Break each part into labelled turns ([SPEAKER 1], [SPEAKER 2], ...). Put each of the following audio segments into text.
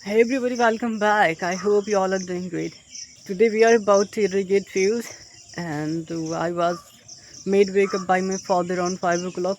[SPEAKER 1] Hey everybody, welcome back. I hope you all are doing great. Today we are about to irrigate fields, and I was made wake up by my father around 5 o'clock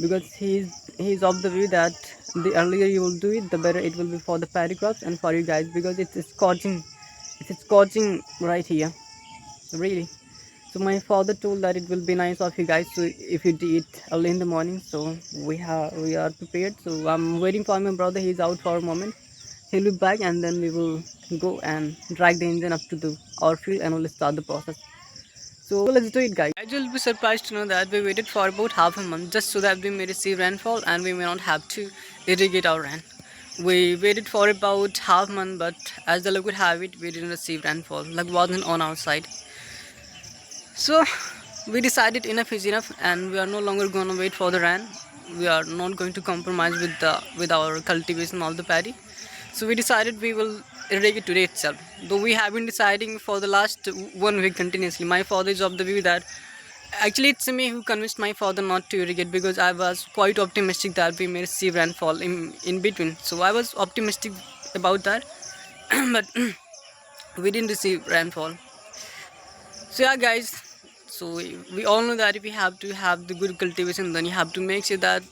[SPEAKER 1] because he's of the view that the earlier you will do it, the better it will be for the paddy crops and for you guys because it's scorching right here, really. So my father told that it will be nice of you guys to if you do it early in the morning. So we are prepared. So I'm waiting for my brother. He's out for a moment. He'll be back and then we will go and drag the engine up to the our field and we'll start the process. So let's do it, guys. I will be surprised to know that we waited for about half a month just so that we may receive rainfall and we may not have to irrigate our land. We waited for about half a month, but as the luck would have it, we didn't receive rainfall. Luck wasn't on our side. So we decided enough is enough, and we are no longer going to wait for the rain. We are not going to compromise with our cultivation of the paddy. So we decided we will irrigate today itself. Though we have been deciding for the last 1 week continuously. My father is of the view that actually it's me who convinced my father not to irrigate because I was quite optimistic that we may receive rainfall in between. So I was optimistic about that, but we didn't receive rainfall. So yeah, guys. So we all know that if you have to have the good cultivation, then you have to make sure that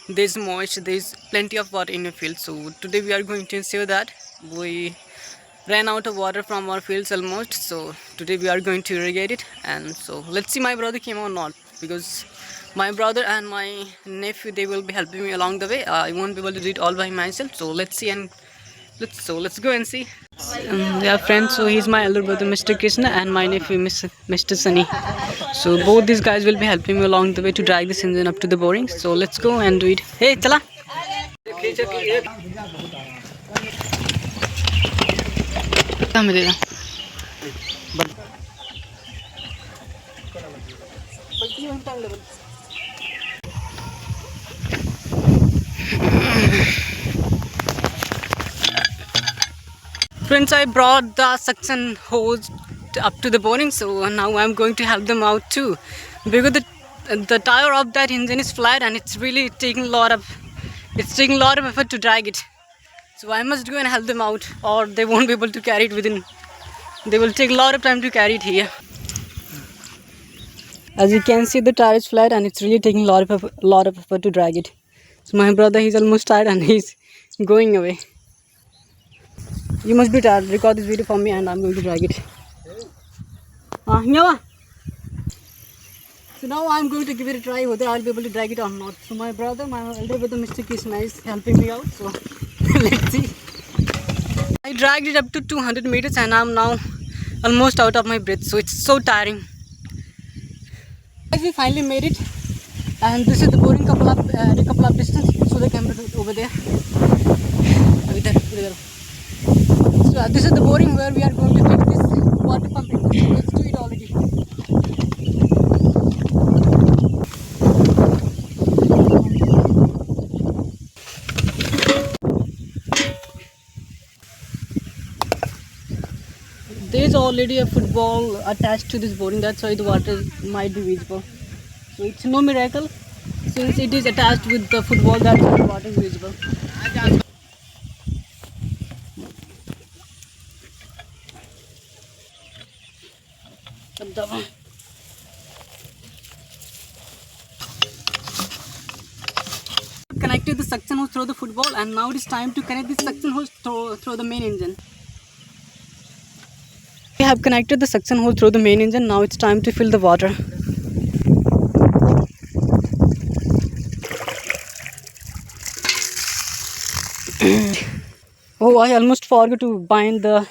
[SPEAKER 1] there's moist, there's plenty of water in your field. So today we are going to ensure that we ran out of water from our fields almost. So today we are going to irrigate it, and so let's see my brother came or not, because my brother and my nephew, they will be helping me along the way. I won't be able to do it all by myself. So let's see, and let's go and see. They are friends. So he's my elder brother, Mr. Krishna, and my nephew, Mr. Sunny. So both these guys will be helping me along the way to drag this engine up to the boring. So let's go and do it. Hey, chala. Friends, I brought the suction hose up to the boring, so now I'm going to help them out too, because the tire of that engine is flat and it's really taking a lot of effort to drag it. So I must go and help them out, or they won't be able to carry it within. They will take a lot of time to carry it here. As you can see, the tire is flat and it's really taking a lot of effort to drag it. So my brother, he's almost tired and he's going away. You must be tired. Record this video for me and I'm going to drag it. So now I'm going to give it a try whether I'll be able to drag it or not. So my brother, my elder brother, Mr. Krishna, is helping me out. So let's see. I dragged it up to 200 meters and I'm now almost out of my breath. So it's so tiring. We finally made it, and this is the boring couple of distance. So the camera over there. So this is the boring where we are going to take this water pumping. Let's do it already. There is already a football attached to this boring. That's why the water might be visible. So it's no miracle, since it is attached with the football, that's why the water is visible. Connected the suction hose through the football, and now it is time to connect the suction hose through the main engine. We have connected the suction hose through the main engine. Now it's time to fill the water. Oh, I almost forgot to bind the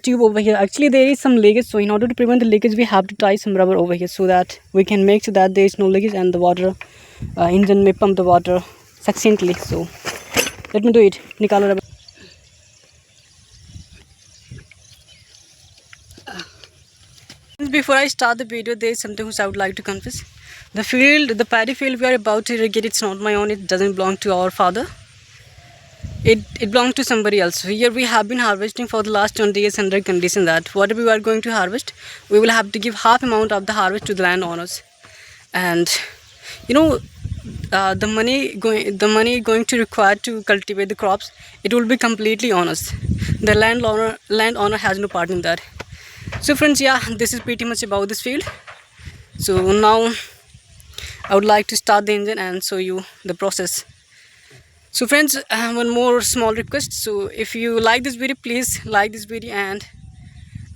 [SPEAKER 1] tube over here. Actually, there is some leakage, so in order to prevent the leakage, we have to tie some rubber over here so that we can make sure that there is no leakage and the water engine may pump the water succinctly. So let me do it. Nikalo rubber. Before I start the video, there is something which I would like to confess. The paddy field we are about to irrigate, it's not my own. It doesn't belong to our father. It belongs to somebody else. Here we have been harvesting for the last 20 years under condition that whatever we are going to harvest, we will have to give half amount of the harvest to the landowners. And you know, the money going to require to cultivate the crops, it will be completely on us. The landowner has no part in that. So friends, yeah, this is pretty much about this field. So now I would like to start the engine and show you the process. So friends, one more small request. So if you like this video, please like this video, and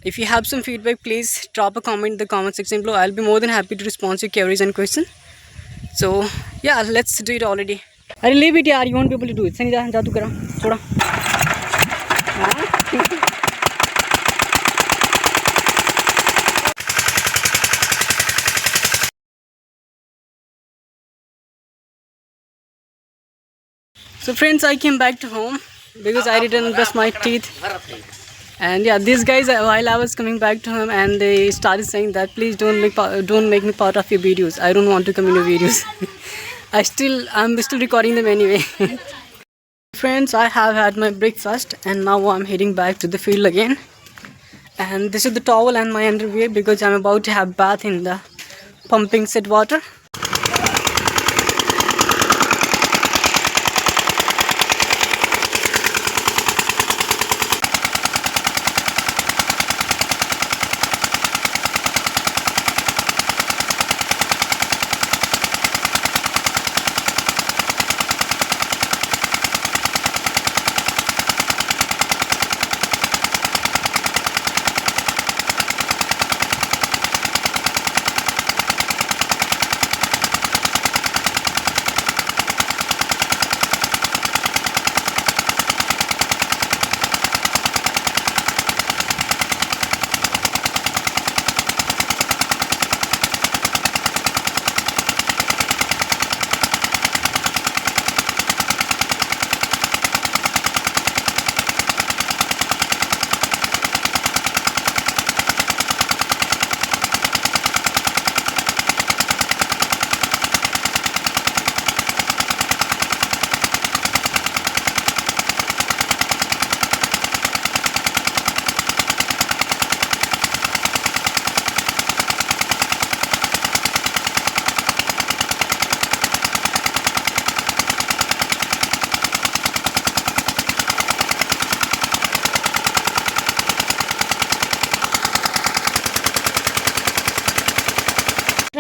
[SPEAKER 1] if you have some feedback, please drop a comment in the comment section below. I'll be more than happy to respond to your queries and questions. So yeah, let's do it already. अरे leave it यार, you won't be able to do it. Sunny जा तू करा छोड़ा. So friends, I came back to home because I didn't brush my teeth. And yeah, these guys, while I was coming back to home, and they started saying that please don't make me part of your videos. I don't want to come in your videos. I'm still recording them anyway. Friends, I have had my breakfast and now I'm heading back to the field again. And this is the towel and my underwear because I'm about to have bath in the pumping set water.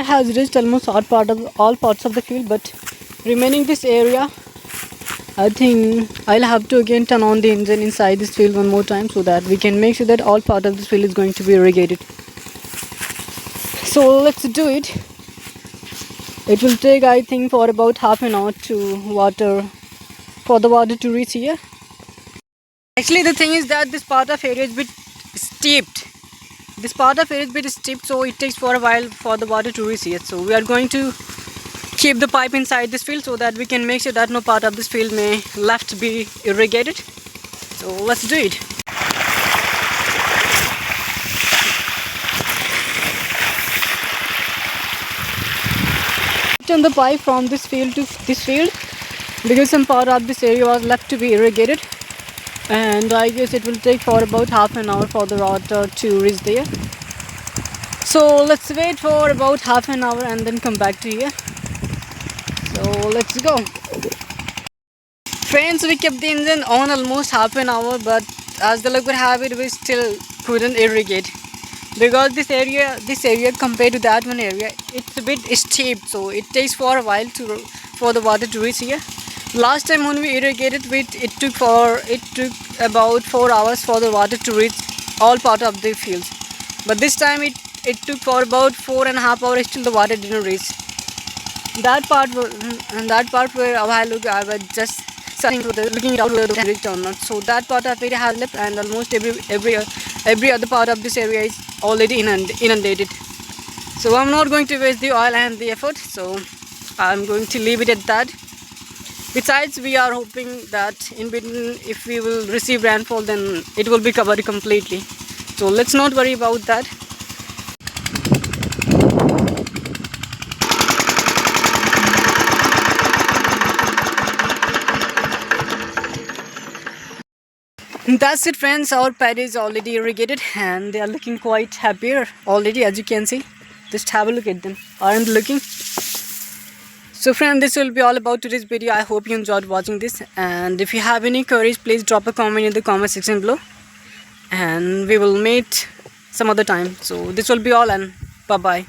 [SPEAKER 1] Has reached almost all parts of the field, but remaining this area, I think I'll have to again turn on the engine inside this field one more time so that we can make sure that all part of this field is going to be irrigated. So let's do it. It will take, I think, for about half an hour for the water to reach here. Actually, the thing is that this part of area is a bit steeped. So it takes for a while for the water to reach here. So we are going to keep the pipe inside this field so that we can make sure that no part of this field may left be irrigated. So let's do it. Turn the pipe from this field to this field because some part of this area was left to be irrigated. And I guess it will take for about half an hour for the water to reach there. So let's wait for about half an hour and then come back to here. So let's go. Friends, we kept the engine on almost half an hour, but as the luck would have it, we still couldn't irrigate because this area compared to that one area, it's a bit steep, so it takes for a while for the water to reach here. Last time when we irrigated it took about 4 hours for the water to reach all part of the fields. But this time it took for about 4.5 hours till the water didn't reach. That part where a while ago I was just looking out whether it reached or not. So that part of area has left, and almost every other part of this area is already inundated. So I'm not going to waste the oil and the effort. So I'm going to leave it at that. Besides, we are hoping that in between, if we will receive rainfall, then it will be covered completely. So let's not worry about that. That's it, friends. Our paddy is already irrigated and they are looking quite happier already, as you can see. Just have a look at them. Aren't they looking? So friend, this will be all about today's video. I hope you enjoyed watching this, and if you have any queries, please drop a comment in the comment section below, and we will meet some other time. So this will be all, and bye bye.